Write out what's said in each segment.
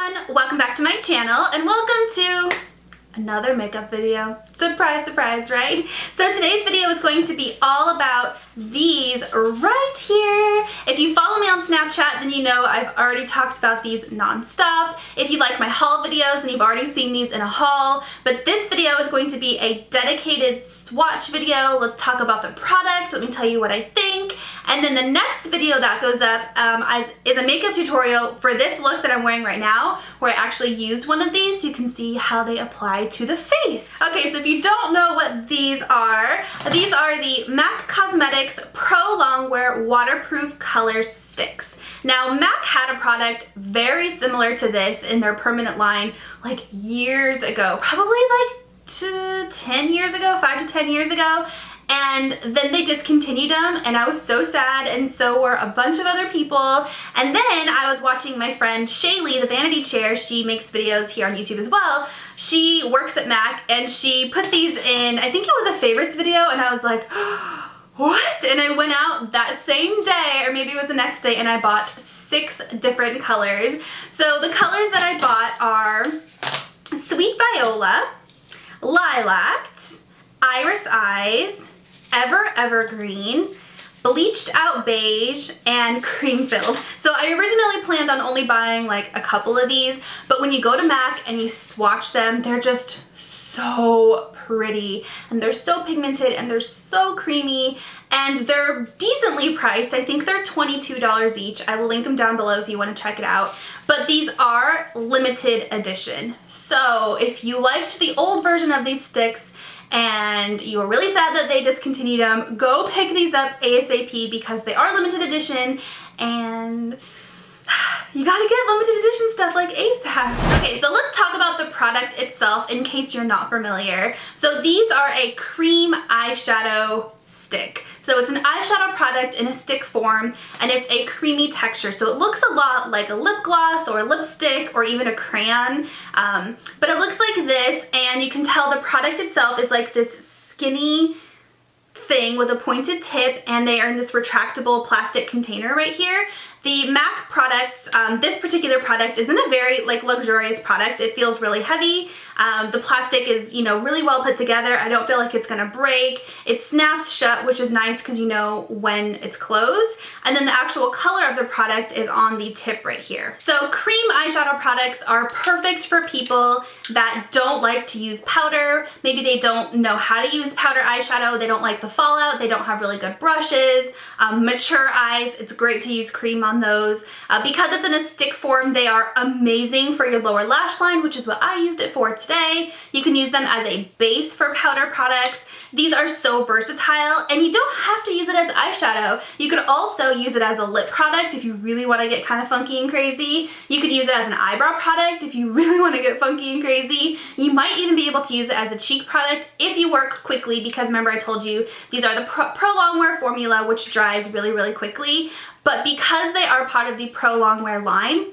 everyone! Welcome back to my channel and welcome to another makeup video. Surprise, surprise, right? So today's video is going to be all about these right here. If you follow me on Snapchat, then you know I've already talked about these non-stop. If you like my haul videos, then you've already seen these in a haul. But this video is going to be a dedicated swatch video. Let's talk about the product. Let me tell you what I think. And then the next video that goes up is a makeup tutorial for this look that I'm wearing right now, where I actually used one of these so you can see how they apply to the face. Okay, so if you don't know what these are the MAC Cosmetics Pro Longwear Waterproof Color Sticks. Now, MAC had a product very similar to this in their permanent line like years ago, probably like 10 years ago, 5 to 10 years ago. And then they discontinued them and I was so sad, and so were a bunch of other people. And then I was watching my friend Shaylee, the Vanity Chair, she makes videos here on YouTube as well. She works at MAC and she put these in, I think it was a favorites video, and I was like, what? And I went out that same day, or maybe it was the next day, and I bought 6 different colors. So the colors that I bought are Sweet Viola, Lilacked, Iris Eyes, Evergreen, Bleached Out Beige, and Cream Filled. So I originally planned on only buying like a couple of these, but when you go to MAC and you swatch them, they're just so pretty, and they're so pigmented, and they're so creamy, and they're decently priced. I think they're $22 each. I will link them down below if you want to check it out. But these are limited edition. So if you liked the old version of these sticks, and you were really sad that they discontinued them, go pick these up ASAP because they are limited edition, and you gotta get limited edition stuff like ASAP. Okay, so let's talk about the product itself in case you're not familiar. So these are a cream eyeshadow stick. So it's an eyeshadow product in a stick form, and it's a creamy texture. So it looks a lot like a lip gloss or a lipstick or even a crayon, but it looks like this, and you can tell the product itself is like this skinny thing with a pointed tip, and they are in this retractable plastic container right here. The MAC products, this particular product isn't a very like luxurious product. It feels really heavy. The plastic is, you know, really well put together. I don't feel like it's gonna break. It snaps shut, which is nice because you know when it's closed. And then the actual color of the product is on the tip right here. So cream eyeshadow products are perfect for people that don't like to use powder. Maybe they don't know how to use powder eyeshadow. They don't like the fallout. They don't have really good brushes. Mature eyes, it's great to use cream on those. Because it's in a stick form, they are amazing for your lower lash line, which is what I used it for today. You can use them as a base for powder products. These are so versatile, and you don't have to use it as eyeshadow. You could also use it as a lip product if you really want to get kind of funky and crazy. You could use it as an eyebrow product if you really want to get funky and crazy. You might even be able to use it as a cheek product if you work quickly, because remember I told you these are the Pro Longwear formula, which dries really, really quickly. But because they are part of the Pro Longwear line,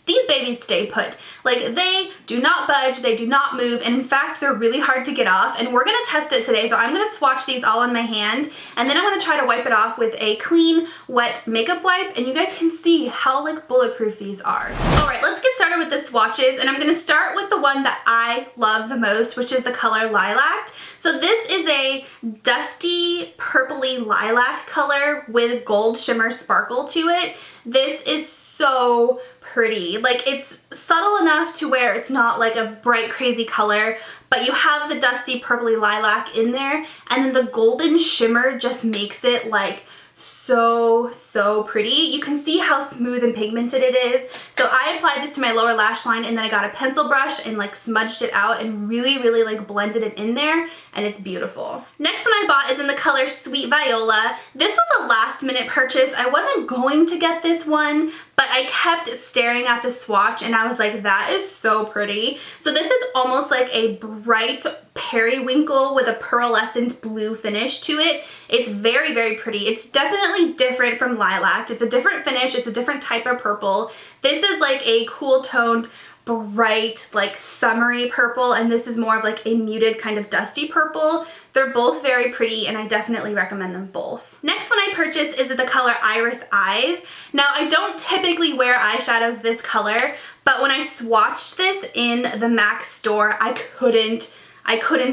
these babies stay put. Like, they do not budge, they do not move, and in fact, they're really hard to get off, and we're gonna test it today. So I'm gonna swatch these all on my hand, and then I'm gonna try to wipe it off with a clean, wet makeup wipe, and you guys can see how like bulletproof these are. All right, let's get started with the swatches, and I'm gonna start with the one that I love the most, which is the color Lilac. So this is a dusty, purpley lilac color with gold shimmer sparkle to it. This is so pretty. Like, it's subtle enough to where it's not like a bright crazy color, but you have the dusty purpley lilac in there, and then the golden shimmer just makes it like so pretty. You can see how smooth and pigmented it is. So I applied this to my lower lash line, and then I got a pencil brush and like smudged it out and really like blended it in there, and it's beautiful. Next one I bought is in the color Sweet Viola. This was a last minute purchase. I wasn't going to get this one, but I kept staring at the swatch and I was like, that is so pretty. So this is almost like a bright periwinkle with a pearlescent blue finish to it. It's very pretty. It's definitely different from Lilac. It's a different finish. It's a different type of purple. This is like a cool toned, bright, like summery purple, and this is more of like a muted kind of dusty purple. They're both very pretty, and I definitely recommend them both. Next one I purchased is the color Iris Eyes. Now, I don't typically wear eyeshadows this color, but when I swatched this in the MAC store, I couldn't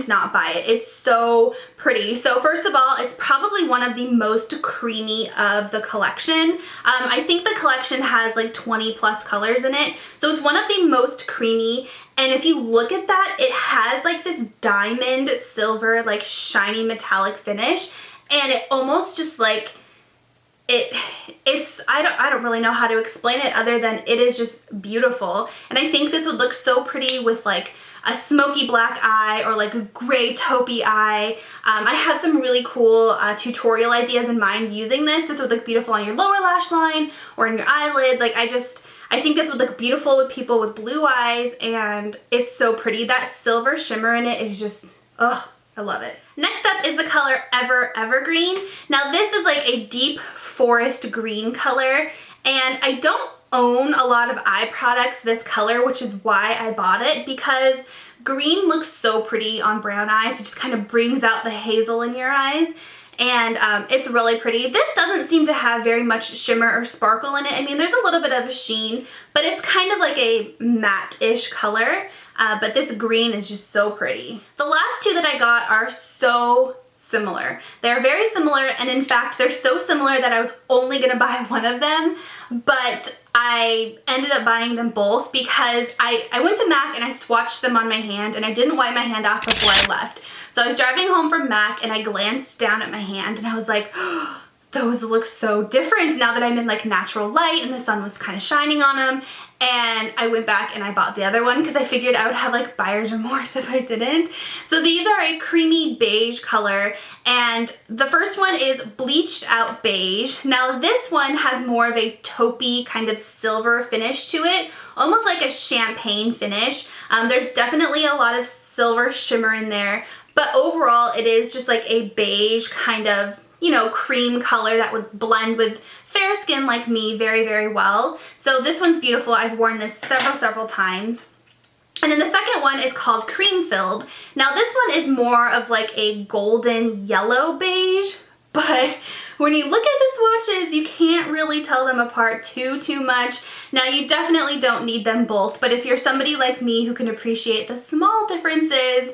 not buy it. It's so pretty. So first of all, it's probably one of the most creamy of the collection. I think the collection has like 20 plus colors in it. So it's one of the most creamy. And if you look at that, it has like this diamond silver, like shiny metallic finish. And it almost just like, I don't really know how to explain it other than it is just beautiful. And I think this would look so pretty with like a smoky black eye or like a gray taupey eye. I have some really cool tutorial ideas in mind using this. This would look beautiful on your lower lash line or in your eyelid. Like I think this would look beautiful with people with blue eyes, and it's so pretty. That silver shimmer in it is just, oh, I love it. Next up is the color Evergreen. Now this is like a deep forest green color, and I don't own a lot of eye products this color, which is why I bought it, because green looks so pretty on brown eyes. It just kind of brings out the hazel in your eyes, and it's really pretty. This doesn't seem to have very much shimmer or sparkle in it. I mean, there's a little bit of a sheen, but it's kind of like a matte-ish color, but this green is just so pretty. The last two that I got are so similar. They're very similar, and in fact, they're so similar that I was only gonna buy one of them, but I ended up buying them both because I went to MAC and I swatched them on my hand, and I didn't wipe my hand off before I left. So I was driving home from MAC and I glanced down at my hand and I was like, oh, those look so different now that I'm in like natural light and the sun was kind of shining on them. And I went back and I bought the other one because I figured I would have like buyer's remorse if I didn't. So these are a creamy beige color, and the first one is Bleached Out Beige. Now this one has more of a taupey kind of silver finish to it, almost like a champagne finish. There's definitely a lot of silver shimmer in there, but overall it is just like a beige kind of, you know, cream color that would blend with fair skin like me very, very well. So this one's beautiful. I've worn this several times. And then the second one is called Cream Filled. Now this one is more of like a golden yellow beige, but when you look at the swatches, you can't really tell them apart too much. Now you definitely don't need them both, but if you're somebody like me who can appreciate the small differences,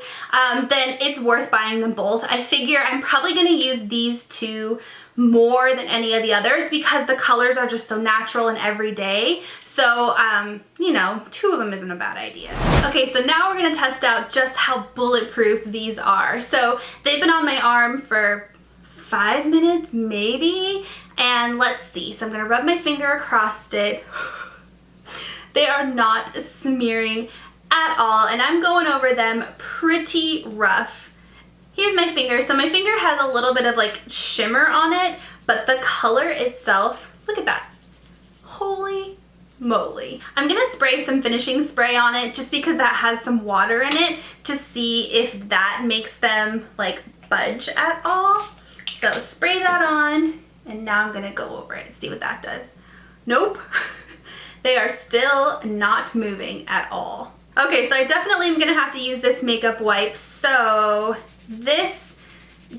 then it's worth buying them both. I figure I'm probably gonna use these two more than any of the others because the colors are just so natural and everyday. So, you know, two of them isn't a bad idea. Okay, so now we're gonna test out just how bulletproof these are. So they've been on my arm for 5 minutes maybe, and let's see. So I'm gonna rub my finger across it. They are not smearing at all, and I'm going over them pretty rough. Here's my finger. So my finger has a little bit of like shimmer on it, but the color itself, look at that. Holy moly. I'm gonna spray some finishing spray on it just because that has some water in it to see if that makes them like budge at all. So spray that on, and now I'm gonna go over it, see what that does. Nope. They are still not moving at all. Okay, so I definitely am gonna have to use this makeup wipe. So this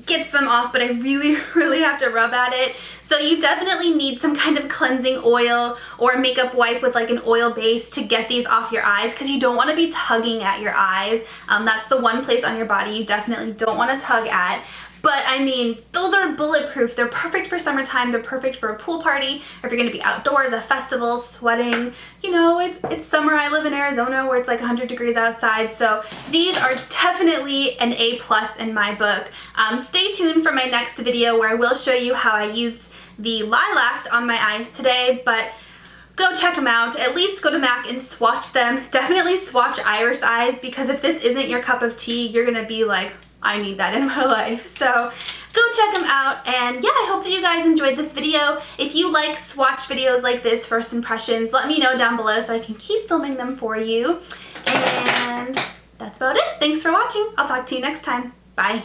gets them off, but I really have to rub at it. So you definitely need some kind of cleansing oil or makeup wipe with like an oil base to get these off your eyes, because you don't want to be tugging at your eyes. That's the one place on your body you definitely don't want to tug at. But I mean, those are bulletproof. They're perfect for summertime. They're perfect for a pool party, or if you're gonna be outdoors, a festival, sweating. You know, it's summer. I live in Arizona where it's like 100 degrees outside. So these are definitely an A+ in my book. Stay tuned for my next video where I will show you how I used the Lilacked on my eyes today, but go check them out. At least go to MAC and swatch them. Definitely swatch iris eyes, because if this isn't your cup of tea, you're gonna be like, I need that in my life. So go check them out, and yeah, I hope that you guys enjoyed this video. If you like swatch videos like this, first impressions, let me know down below so I can keep filming them for you. And that's about it. Thanks for watching. I'll talk to you next time. Bye.